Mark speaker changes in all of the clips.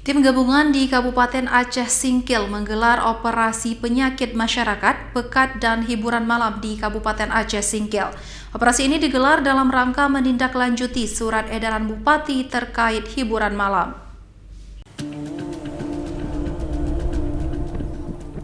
Speaker 1: Tim gabungan di Kabupaten Aceh Singkil menggelar operasi penyakit masyarakat, pekat dan hiburan malam di Kabupaten Aceh Singkil. Operasi ini digelar dalam rangka menindaklanjuti surat edaran Bupati terkait hiburan malam.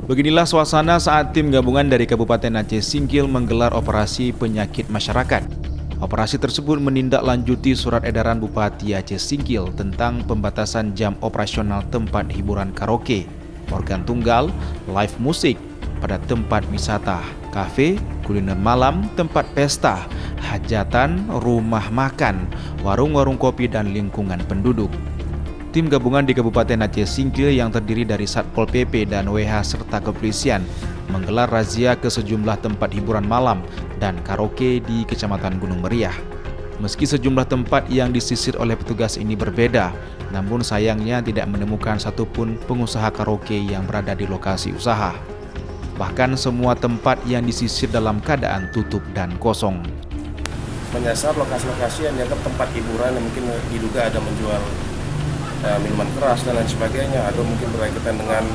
Speaker 2: Beginilah suasana saat tim gabungan dari Kabupaten Aceh Singkil menggelar operasi penyakit masyarakat. Operasi tersebut menindaklanjuti surat edaran Bupati Aceh Singkil tentang pembatasan jam operasional tempat hiburan karaoke, organ tunggal, live musik pada tempat wisata, kafe, kuliner malam, tempat pesta, hajatan, rumah makan, warung-warung kopi dan lingkungan penduduk. Tim gabungan di Kabupaten Aceh Singkil yang terdiri dari Satpol PP dan WH serta kepolisian menggelar razia ke sejumlah tempat hiburan malam dan karaoke di Kecamatan Gunung Meriah. Meski sejumlah tempat yang disisir oleh petugas ini berbeda, namun sayangnya tidak menemukan satupun pengusaha karaoke yang berada di lokasi usaha. Bahkan semua tempat yang disisir dalam keadaan tutup dan kosong.
Speaker 3: Menyasar lokasi-lokasi yang dianggap tempat hiburan yang mungkin diduga ada menjual minuman keras dan lain sebagainya, atau mungkin berkaitan dengan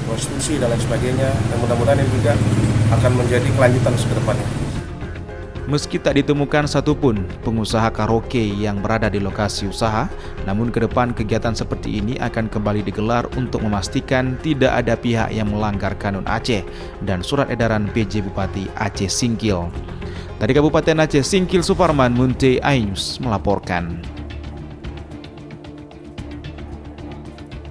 Speaker 3: prostitusi dan lain sebagainya, dan mudah-mudahan ini juga akan menjadi kelanjutan ke depannya.
Speaker 2: Meski tak ditemukan satupun pengusaha karaoke yang berada di lokasi usaha, namun ke depan kegiatan seperti ini akan kembali digelar untuk memastikan tidak ada pihak yang melanggar kanun Aceh dan surat edaran PJ Bupati Aceh Singkil. Dari Kabupaten Aceh Singkil, Suparman Munte iNews melaporkan.